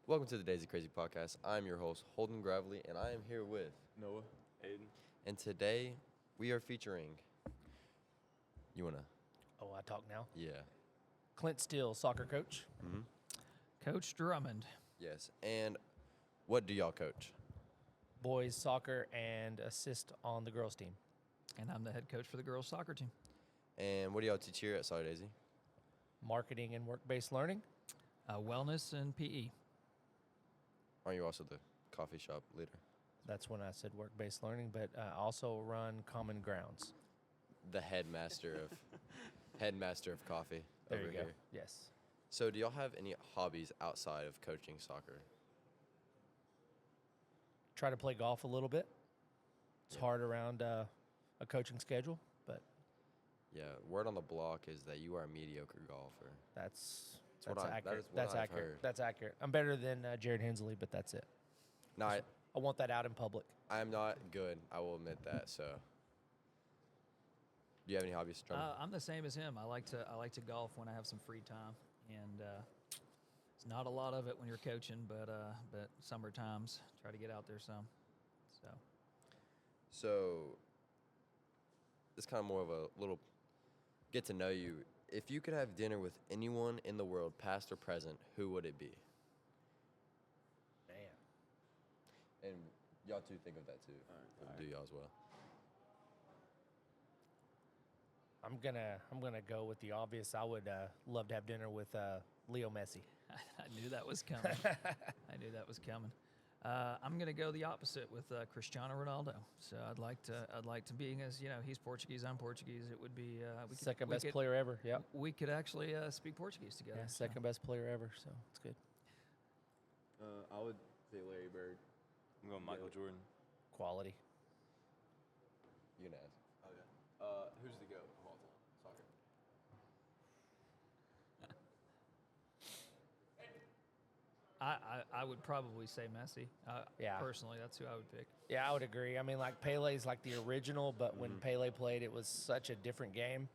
Welcome to the Daisy Crazy Podcast. I'm your host, Holden Gravely, and I am here with Noah, Aiden. And today we are featuring. You wanna? Oh, I talk now. Yeah. Clint Steele, soccer coach. Mm-hmm. Coach Drummond. Yes. And what do y'all coach? Boys soccer and assist on the girls team. And I'm the head coach for the girls soccer team. And what do y'all teach here at Solid Daisy? Marketing and work-based learning. Wellness and PE. Aren't you also the coffee shop leader? That's when I said work-based learning, but I also run Common Grounds. The headmaster of coffee There over you go. here. Yes. So do y'all have any hobbies outside of coaching soccer? Try to play golf a little bit. It's hard around a coaching schedule, but Yeah, word on the block is that you are a mediocre golfer. that's what I've accurate. heard. That's accurate. That's accurate. I'm better than Jared Hensley, but that's it. No, I want that out in public. I'm not good. I will admit that. So, do you have any hobbies, Drummond? I'm the same as him. I like to golf when I have some free time, and it's not a lot of it when you're coaching, but summer times try to get out there some. So, it's kind of more of a little get to know you. If you could have dinner with anyone in the world, past or present, who would it be? Man. And y'all two think of that too. All right. Do y'all as well? I'm gonna go with the obvious. I would love to have dinner with Leo Messi. I knew that was coming. I'm going to go the opposite with Cristiano Ronaldo. So I'd like to being as he's Portuguese, I'm Portuguese. It would be Second best player ever. Yep. We could actually speak Portuguese together. Yeah, second best player ever. So it's good. I would say Larry Bird. I'm going Michael Jordan. Quality. You can ask. Oh yeah. Who's the GOAT of all time? Soccer. I would probably say Messi. Yeah. Personally, that's who I would pick. Yeah, I would agree. I mean, like Pele's like the original, but when Pele played, it was such a different game.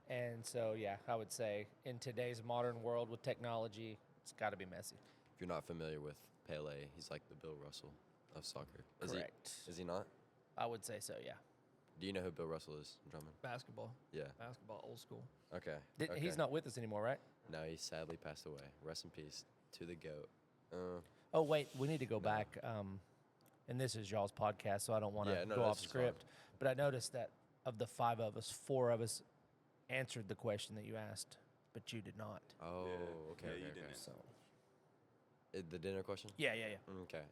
And so, yeah, I would say in today's modern world with technology, it's got to be Messi. If you're not familiar with Pele, he's like the Bill Russell of soccer. Correct. Is he not? I would say so, yeah. Do you know who Bill Russell is, Drummond? Basketball. Yeah. Basketball, old school. Okay. He's not with us anymore, right? No, he sadly passed away. Rest in peace to the GOAT. Oh, wait, we need to go back. And this is y'all's podcast, so I don't want to go off script. But I noticed that of the five of us, four of us answered the question that you asked, but you did not. Oh, Yeah. okay. Yeah, okay, you okay. didn't. So, The dinner question? yeah. Okay.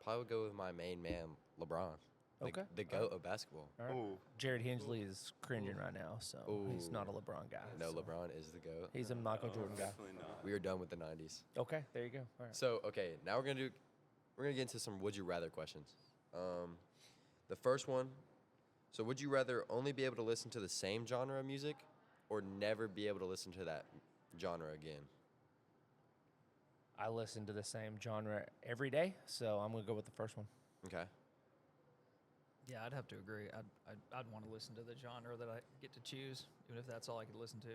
Probably would go with my main man, LeBron. Okay. The GOAT of basketball. All right. Ooh. Jared Hensley is cringing right now, so he's not a LeBron guy. No, so LeBron is the GOAT. He's a Michael Jordan guy. Definitely not. We are done with the 90s. Okay, there you go. All right. So, okay, now we're gonna get into some would you rather questions. The first one, so would you rather only be able to listen to the same genre of music or never be able to listen to that genre again? I listen to the same genre every day, so I'm going to go with the first one. Okay. Yeah, I'd have to agree. I'd want to listen to the genre that I get to choose, even if that's all I could listen to.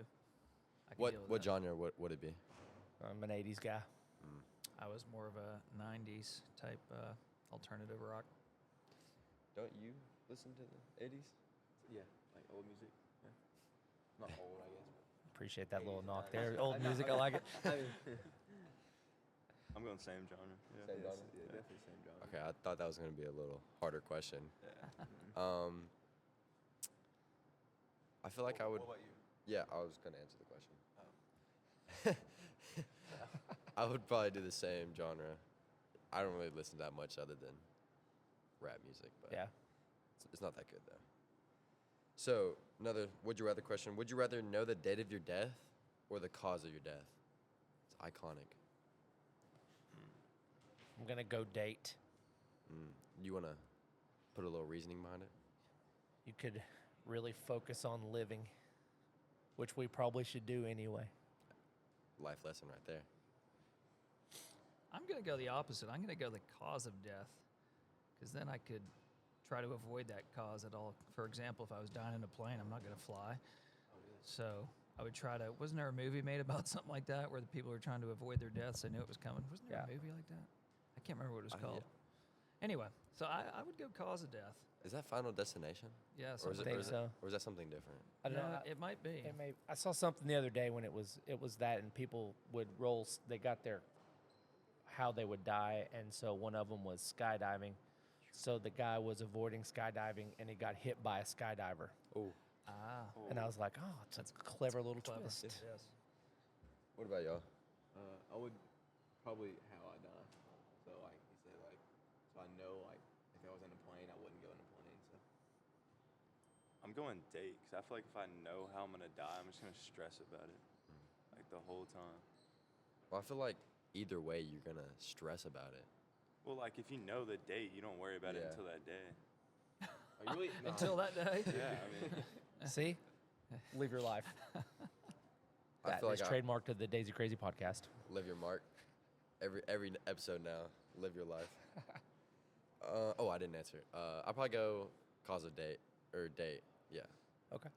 I could deal with What that. genre would it be? I'm an 80s guy. I was more of a 90s type alternative rock. Don't you listen to the 80s? Yeah, like old music. Yeah. Not old, I guess. Appreciate that little 80s, knock 90s. there. Old music, I like it. I'm going same genre. Yeah. Same Yes, genre? Yeah, definitely same genre. Okay, I thought that was gonna be a little harder question. Yeah. I feel like I would. What about you? Yeah, I was gonna answer the question. Oh. I would probably do the same genre. I don't really listen that much other than rap music, but Yeah. it's not that good though. So another would you rather question: would you rather know the date of your death or the cause of your death? It's iconic. I'm going to go date. You wanna put a little reasoning behind it? You could really focus on living, which we probably should do anyway. Life lesson right there. I'm going to go the opposite. I'm going to go the cause of death, because then I could try to avoid that cause at all. For example, if I was dying in a plane, I'm not going to fly. So I would try to. Wasn't there a movie made about something like that where the people were trying to avoid their deaths? They knew it was coming. Wasn't there a movie like that? I can't remember what it was called. Anyway, so I would go cause of death. Is that Final Destination? Yeah, Or is, I think so. Or is that something different? I don't know. It might be. It may. I saw something the other day when it was that, and people would roll. They got their how they would die, and so one of them was skydiving. So the guy was avoiding skydiving, and he got hit by a skydiver. Oh. And I was like, oh, that's a clever little twist. Yes. What about y'all? I would probably how I die. So like you said, like so I know like if I was in a plane, I wouldn't go in a plane. So I'm going date because I feel like if I know how I'm gonna die, I'm just gonna stress about it, like the whole time. Well, I feel like either way, you're gonna stress about it. Well, like if you know the date, you don't worry about it Yeah. until that day. like, really Until that day. Yeah, I mean, See? Live your life. I That feel is like trademarked to the Daisy Crazy podcast. live your mark. Every episode now, live your life. I didn't answer. I'll probably go cause a date. Yeah. Okay.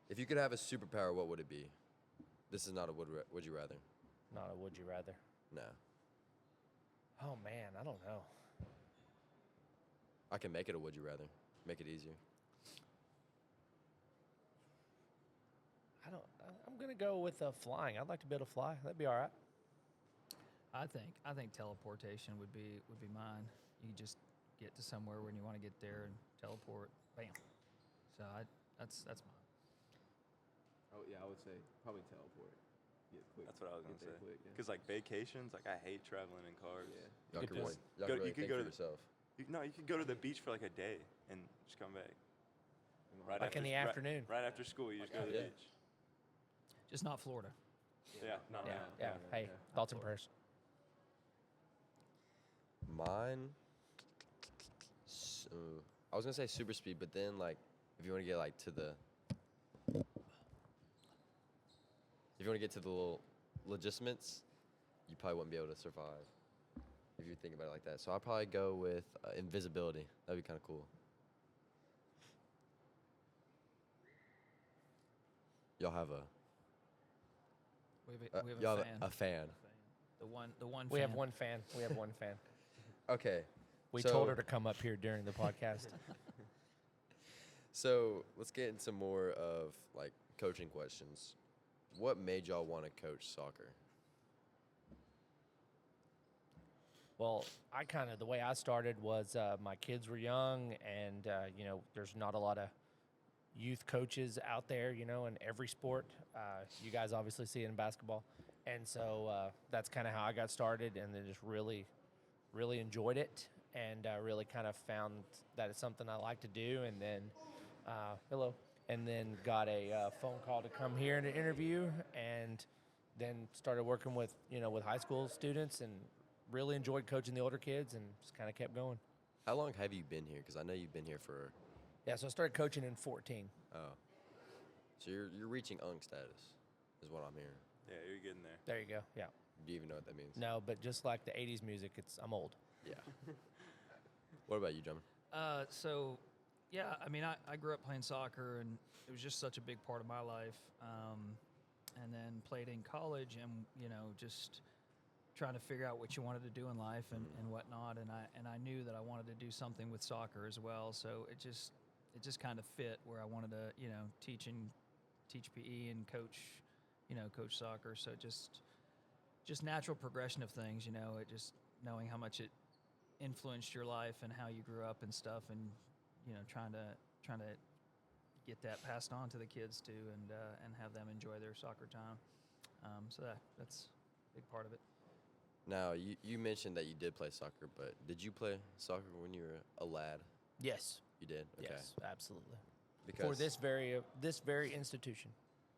If you could have a superpower, what would it be? This is not a would you rather. Not a would you rather. No. Oh, man, I don't know. I can make it a would you rather. Make it easier. I'm going to go with flying. I'd like to be able to fly. That'd be all right. I think teleportation would be mine. You could just get to somewhere when you want to get there and teleport. Bam. So that's mine. Oh yeah, I would say probably teleport. Get quick. that's what I was gonna get there say. quick, yeah. Because like vacations, like I hate traveling in cars. Yeah. Y'all You could could really, just y'all go- could really you could think go for to the- yourself. You could go to the beach for like a day and just come back. Right Like in the afternoon. Right after school, you just go to the Yeah. beach. Just not Florida. Yeah, not Yeah, now. yeah. Hey, thoughts and prayers. Mine. I was gonna say super speed, but then like if you want to get like to the, if you want to get to the little logisments, you probably wouldn't be able to survive if you think about it like that. So I'll probably go with invisibility. That'd be kind of cool. Y'all have We have a y'all fan. a fan. The one. We fan. have one fan. We have one fan. Okay. We so- told her to come up here during the podcast. So let's get into more of like coaching questions. What made y'all want to coach soccer? Well, the way I started was my kids were young, and there's not a lot of youth coaches out there, in every sport. You guys obviously see it in basketball, and so that's kind of how I got started, and then just really, really enjoyed it, and really kind of found that it's something I like to do, and then and then got a phone call to come here and interview, and then started working with with high school students, and really enjoyed coaching the older kids, and just kind of kept going. How long have you been here? Because I know you've been here for. Yeah, so I started coaching in 14. Oh, so you're reaching UNC status, is what I'm hearing. Yeah, you're getting there. There you go. Yeah. Do you even know what that means? No, but just like the 80s music, I'm old. Yeah. What about you, Drummond? So, yeah, I mean, I grew up playing soccer, and it was just such a big part of my life. And then played in college, and just trying to figure out what you wanted to do in life and whatnot. And I knew that I wanted to do something with soccer as well. So it just kind of fit where I wanted to teach PE and coach soccer. So just natural progression of things. It just knowing how much it influenced your life and how you grew up and stuff, and trying to get that passed on to the kids too, and have them enjoy their soccer time. So that's a big part of it. Now, you mentioned that you did play soccer, but did you play soccer when you were a lad? Yes. You did? Okay. Yes, absolutely. Because For this very institution,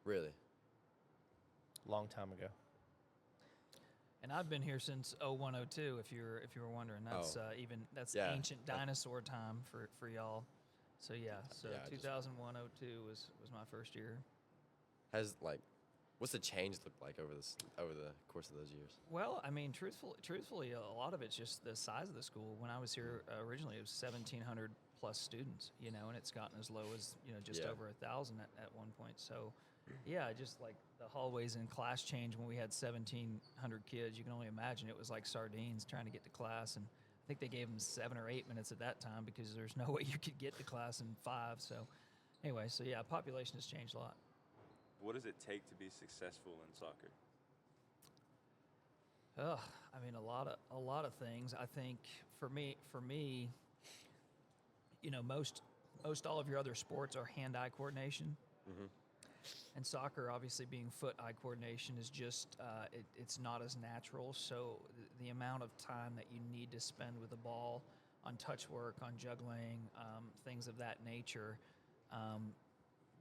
Really? long time ago. And I've been here since 0102. If you were wondering, that's that's Yeah. ancient dinosaur time for y'all. So yeah, Yeah, I just- 2001 02 was my first year. What's the change look like over the course of those years? Well, I mean, truthfully, a lot of it's just the size of the school. When I was here originally, it was 1,700 plus students, and it's gotten as low as, just Yeah. over 1,000 at one point. So, yeah, just like the hallways in class change when we had 1,700 kids, you can only imagine it was like sardines trying to get to class. And I think they gave them 7 or 8 minutes at that time because there's no way you could get to class in 5. So, anyway, so yeah, population has changed a lot. What does it take to be successful in soccer? I mean, a lot of things. I think for me, most all of your other sports are hand-eye coordination, and soccer, obviously being foot-eye coordination, is just it's not as natural. So the amount of time that you need to spend with the ball, on touch work, on juggling, things of that nature,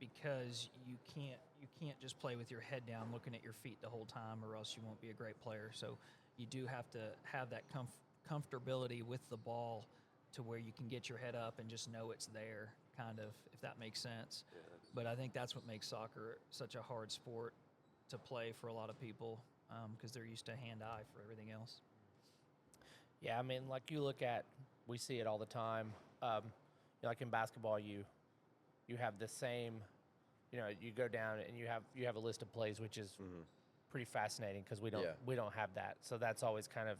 because you can't just play with your head down looking at your feet the whole time, or else you won't be a great player. So you do have to have that comfortability with the ball to where you can get your head up and just know it's there, kind of, if that makes sense. Yeah, But I think that's what makes soccer such a hard sport to play for a lot of people, because they're used to hand-eye for everything else. Yeah, I mean, like we see it all the time. Like in basketball, you have the same, you go down and you have a list of plays, which is pretty fascinating because we don't have that. So that's always kind of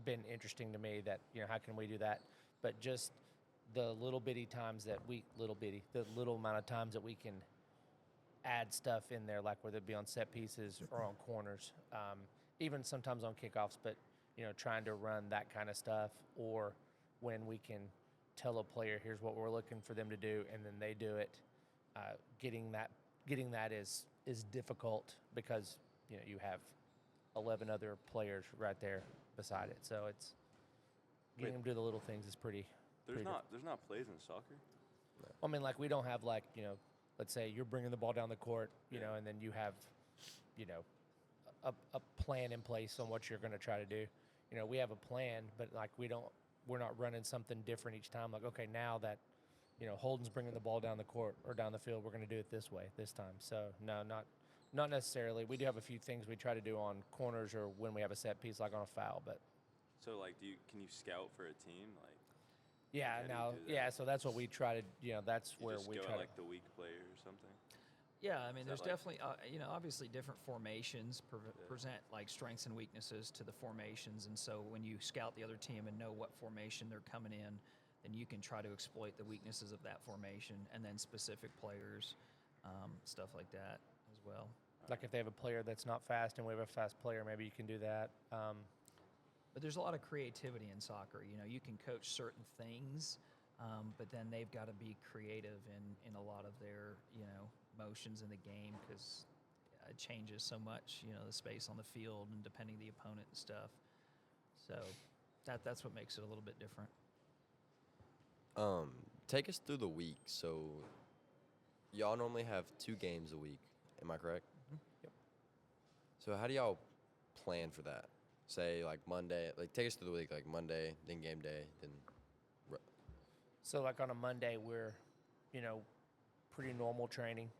been interesting to me that, how can we do that? But just the little amount of times that we can add stuff in there, like whether it be on set pieces or on corners, even sometimes on kickoffs, but, trying to run that kind of stuff, or when we can tell a player, here's what we're looking for them to do, and then they do it. Getting that is difficult because, you have 11 other players right there beside it. So it's getting them to do the little things is pretty. There's not plays in soccer. I mean, like we don't have let's say you're bringing the ball down the court, and then you have, a plan in place on what you're going to try to do. We have a plan, but like we're not running something different each time. Like, okay, now that, Holden's bringing the ball down the court or down the field, we're going to do it this way this time. So no, not necessarily. We do have a few things we try to do on corners or when we have a set piece, like on a foul, but. So like, can you scout for a team? Like, yeah, how do you do that? so that's what we try to, that's you where just we go try at, to. like the weak player or something. Yeah, I mean, Is there's that like- definitely, obviously different formations present like strengths and weaknesses to the formations. And so when you scout the other team and know what formation they're coming in, then you can try to exploit the weaknesses of that formation, and then specific players, stuff like that as well. Like if they have a player that's not fast and we have a fast player, maybe you can do that. But there's a lot of creativity in soccer. You can coach certain things, but then they've got to be creative in a lot of their, motions in the game, because it changes so much, the space on the field and depending the opponent and stuff. So that's what makes it a little bit different. Take us through the week. So y'all normally have 2 games a week. Am I correct? Yep. So how do y'all plan for that? Say like Monday, like take us through the week, like Monday, then game day, then. So like on a Monday, we're, pretty normal training.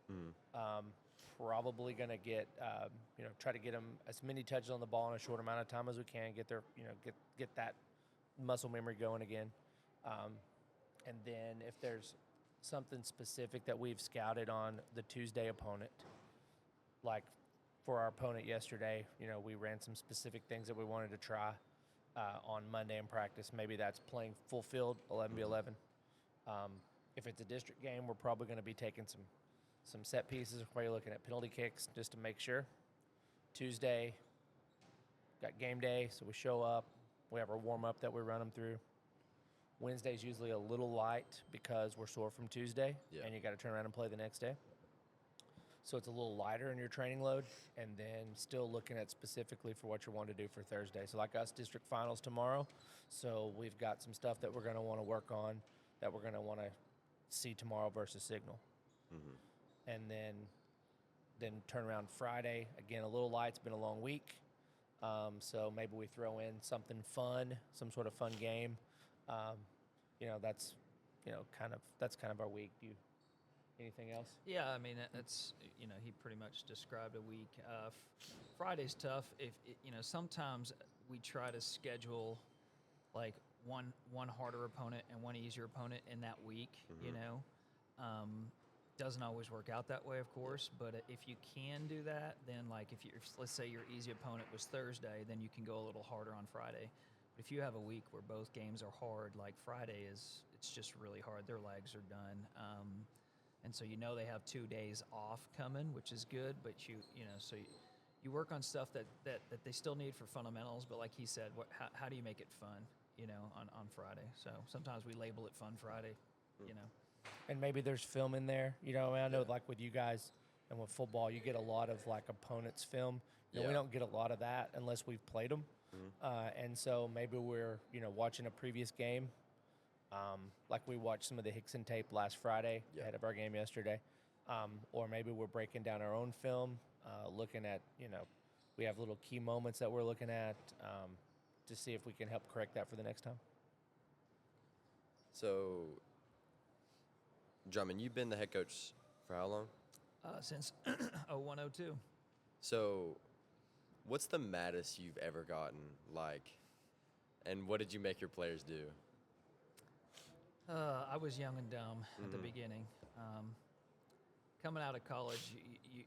Probably going to get, try to get them as many touches on the ball in a short amount of time as we can, get their, get that muscle memory going again. And then if there's something specific that we've scouted on the Tuesday opponent, like for our opponent yesterday, we ran some specific things that we wanted to try on Monday in practice. Maybe that's playing full field, 11v11. If it's a district game, we're probably going to be taking some set pieces. We're probably looking at penalty kicks just to make sure. Tuesday, got game day, so we show up. We have our warm-up that we run them through. Wednesday's usually a little light because we're sore from Tuesday, and you got to turn around and play the next day. So it's a little lighter in your training load, and then still looking at specifically for what you want to do for Thursday. So like us, district finals tomorrow. So we've got some stuff that we're going to want to work on, that we're going to want to see tomorrow versus Signal. And then turn around Friday. Again, a little light. It's been a long week. So maybe we throw in something fun, some sort of fun game. That's kind of our week. Anything else? Yeah, I mean, that's, he pretty much described a week. Friday's tough. Sometimes we try to schedule like one harder opponent and one easier opponent in that week. You know, doesn't always work out that way, of course. But if you can do that, then like if let's say your easy opponent was Thursday, then you can go a little harder on Friday. But if you have a week where both games are hard, like Friday it's just really hard. Their legs are done. And so they have 2 days off coming, which is good. But so you work on stuff that they still need for fundamentals. But like he said, how do you make it fun? On Friday. So sometimes we label it Fun Friday. And maybe there's film in there. I know like with you guys and with football, you get a lot of like opponents' film. We don't get a lot of that unless we've played them. And so maybe we're watching a previous game. Like we watched some of the Hickson tape last Friday ahead of our game yesterday. Or maybe we're breaking down our own film, looking at, we have little key moments that we're looking at to see if we can help correct that for the next time. So, Drummond, you've been the head coach for how long? Since 0102. So, what's the maddest you've ever gotten, and what did you make your players do? I was young and dumb at the beginning. Coming out of college,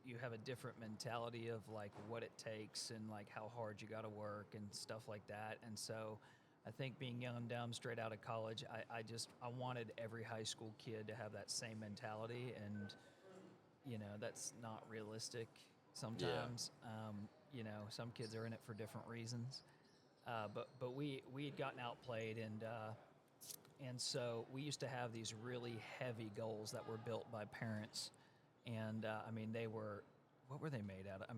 you have a different mentality of like what it takes and like how hard you got to work and stuff like that. And so I think being young and dumb straight out of college, I wanted every high school kid to have that same mentality. And, that's not realistic sometimes. Some kids are in it for different reasons. But we had gotten outplayed and so we used to have these really heavy goals that were built by parents. And what were they made out of?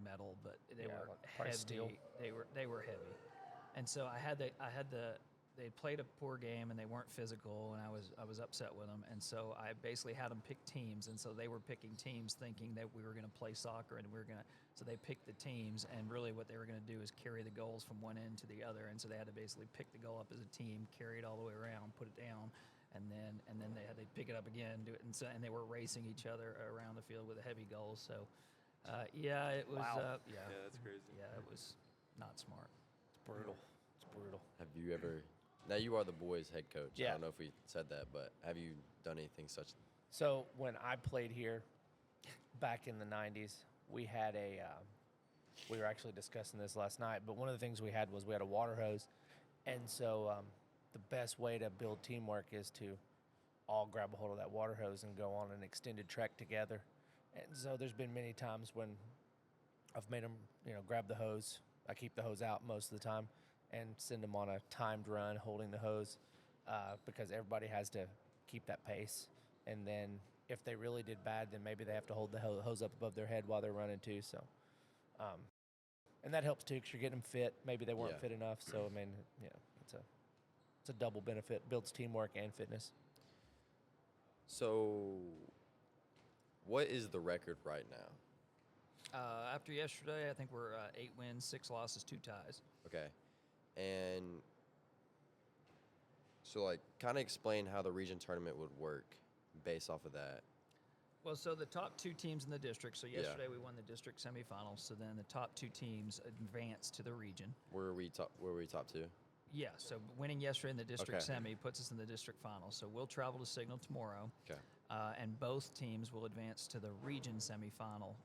Metal, but they were heavy. Steel. They were heavy. And so they played a poor game and they weren't physical, and I was upset with them. And so I basically had them pick teams, and so they were picking teams thinking that we were going to play soccer and so they picked the teams, and really what they were going to do is carry the goals from one end to the other. And so they had to basically pick the goal up as a team, carry it all the way around, put it down. And then they pick it up again, do it, and they were racing each other around the field with a heavy goal. So, it was. Wow. Yeah, that's crazy. Yeah, it was not smart. It's brutal. It's brutal. Have you ever? Now you are the boys' head coach. Yeah. I don't know if we said that, but have you done anything such? So when I played here back in the 90s, we had we were actually discussing this last night, but one of the things we had was we had a water hose. And so the best way to build teamwork is to all grab a hold of that water hose and go on an extended trek together. And so there's been many times when I've made them, grab the hose. I keep the hose out most of the time and send them on a timed run holding the hose because everybody has to keep that pace. And then if they really did bad, then maybe they have to hold the hose up above their head while they're running too. So, and that helps too because you're getting them fit. Maybe they weren't fit enough. So, it's a double benefit. Builds teamwork and fitness. So, what is the record right now? After yesterday, I think we're 8 wins, 6 losses, 2 ties. Okay. And so, kind of explain how the region tournament would work based off of that. Well, so the top 2 teams in the district. So yesterday we won the district semifinals. So then the top 2 teams advance to the region. Were we top 2? Yeah. So winning yesterday in the district semi puts us in the district final. So we'll travel to Signal tomorrow. Okay. And both teams will advance to the region semifinal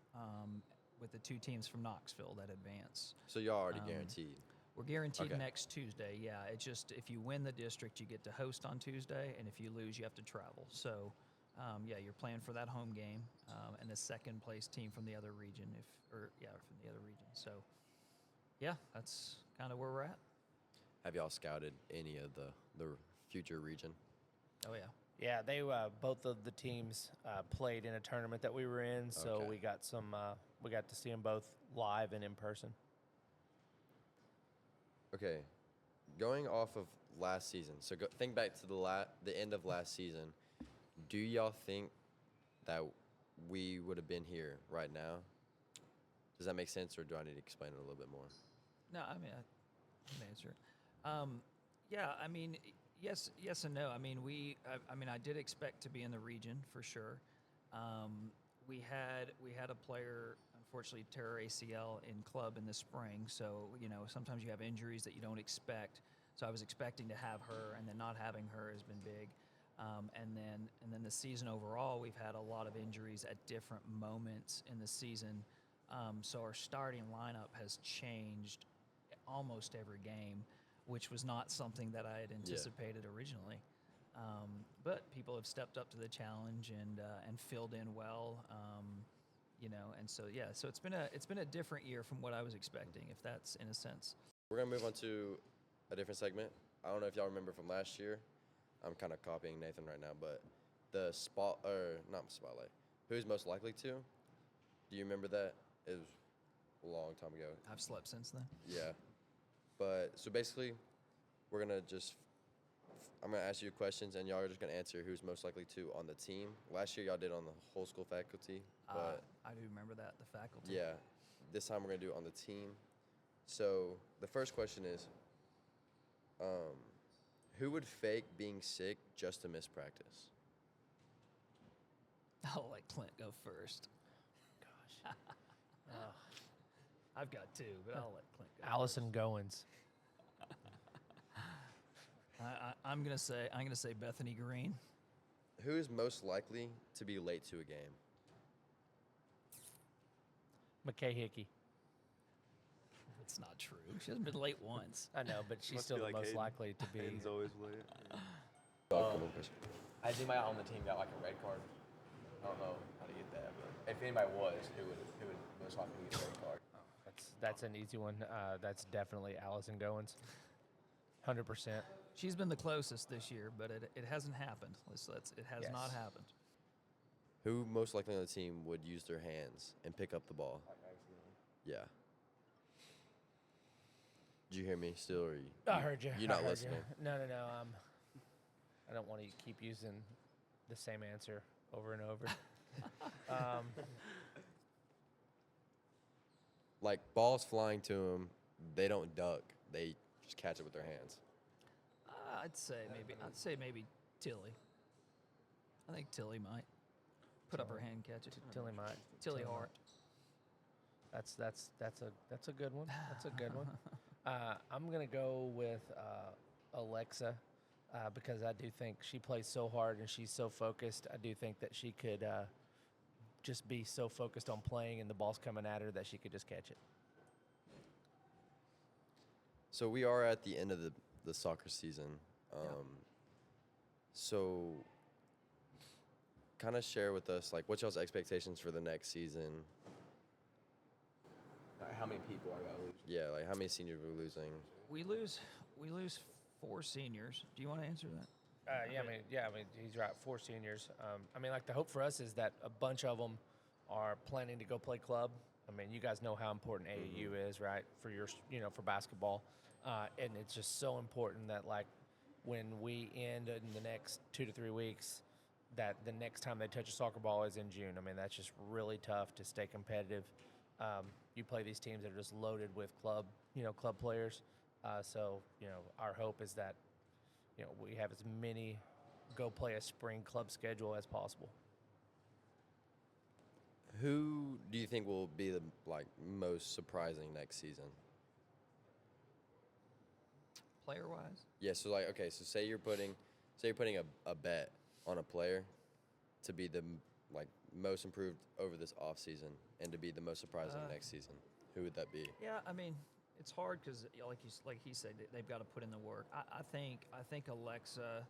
with the 2 teams from Knoxville that advance. So y'all already guaranteed. We're guaranteed next Tuesday. Yeah. It's just if you win the district, you get to host on Tuesday, and if you lose, you have to travel. So. You're playing for that home game and the second place team from the other region, from the other region. So, that's kind of where we're at. Have y'all scouted any of the future region? Oh yeah. Yeah, they both of the teams played in a tournament that we were in, so we got we got to see them both live and in person. Okay, going off of last season. So think back to the end of last season. Do y'all think that we would have been here right now? Does that make sense, or do I need to explain it a little bit more? No, I can answer it. Yes and no. I did expect to be in the region for sure. We had a player unfortunately tear ACL in club in the spring, so sometimes you have injuries that you don't expect. So I was expecting to have her, and then not having her has been big. And then the season overall, we've had a lot of injuries at different moments in the season. So our starting lineup has changed almost every game, which was not something that I had anticipated originally. But people have stepped up to the challenge and filled in well. And so so it's been a different year from what I was expecting, if that's in a sense. We're gonna move on to a different segment. I don't know if y'all remember from last year. I'm kind of copying Nathan right now, but the not spotlight. Who's most likely to? Do you remember that? It was a long time ago. I've slept since then. Yeah, but so basically, I'm gonna ask you questions, and y'all are just gonna answer who's most likely to on the team. Last year, y'all did on the whole school faculty, but I do remember that, the faculty. yeah, this time we're gonna do it on the team. So the first question is, who would fake being sick just to miss practice? I'll let Clint go first. Gosh. I've got two, but I'll let Clint go. Allison Goins. I'm gonna say Bethany Green. Who is most likely to be late to a game? McKay Hickey. That's not true. She hasn't been late once. I know, but she's Must still be the like most Hayden. likely to be. Hayden's always late. Has anybody on the team got like a red card? I don't know how to get that, but if anybody was, who would most likely get a red card? That's an easy one. That's definitely Allison Goins. 100%. She's been the closest this year, but it hasn't happened. It has Yes. not happened. Who most likely on the team would use their hands and pick up the ball? Yeah. Did you hear me still, or I heard you. You're not I heard listening. You. No. I don't want to keep using the same answer over and over. Like balls flying to them, they don't duck. They just catch it with their hands. I'd say maybe Tilly. I think Tilly might put up her hand and catch it. Tilly might. Tilly Hart. That's a good one. That's a good one. I'm gonna go with Alexa because I do think she plays so hard and she's so focused. I do think that she could just be so focused on playing and the ball's coming at her that she could just catch it. So we are at the end of the soccer season. So kind of share with us, like, what's y'all's expectations for the next season? How many people are going to lose? Yeah, like how many seniors we're losing? We lose 4 seniors. Do you want to answer that? I mean, he's right. 4 seniors. Like the hope for us is that a bunch of them are planning to go play club. I mean, you guys know how important AAU is, right? For for basketball, and it's just so important that like when we end in the next 2 to 3 weeks, that the next time they touch a soccer ball is in June. I mean, that's just really tough to stay competitive. You play these teams that are just loaded with club players. So our hope is that we have as many go play a spring club schedule as possible. Who do you think will be the most surprising next season? Player-wise? Yeah, so so say you're putting a bet on a player to be the most improved over this off season and to be the most surprising next season. Who would that be? Yeah, I mean, it's hard because like he said, they've got to put in the work. I think Alexa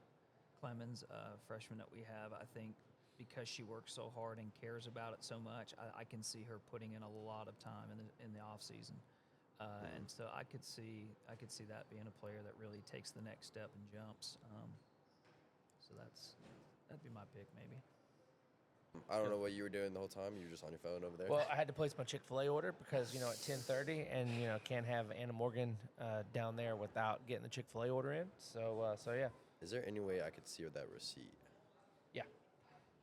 Clemens, freshman that we have, I think because she works so hard and cares about it so much, I can see her putting in a lot of time in the off season. And so I could see that being a player that really takes the next step and jumps. So that'd be my pick maybe. I don't know what you were doing the whole time. You were just on your phone over there. Well, I had to place my Chick-fil-A order because at 10:30, and can't have Anna Morgan down there without getting the Chick-fil-A order in. So yeah. Is there any way I could see that receipt?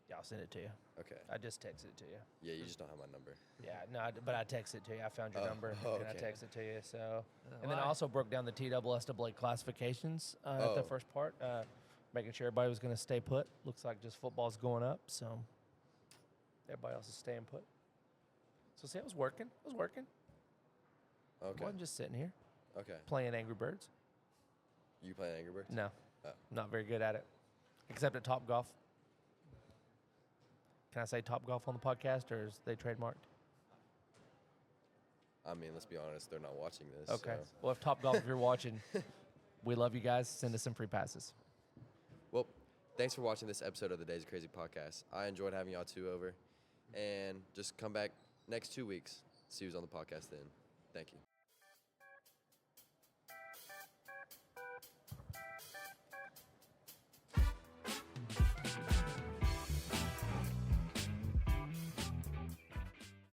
Yeah, I'll send it to you. Okay. I just texted it to you. Yeah, you just don't have my number. Yeah, no, but I texted it to you. I found your number and I okay. texted it to you. So, and then Why? I also broke down the TSSAA classifications at the first part, making sure everybody was going to stay put. Looks like just football's going up, so everybody else is staying put. So see, I was working. I Okay. wasn't just sitting here Okay. playing Angry Birds. You playing Angry Birds? No, Oh. not very good at it, except at Top Golf. Can I say Top Golf on the podcast, or is they trademarked? I mean, let's be honest, they're not watching this. Okay. So. Well, if Top Golf, if you're watching, we love you guys. Send us some free passes. Well, thanks for watching this episode of the Days of Crazy podcast. I enjoyed having y'all two over. And just come back next 2 weeks. See who's on the podcast then. Thank you.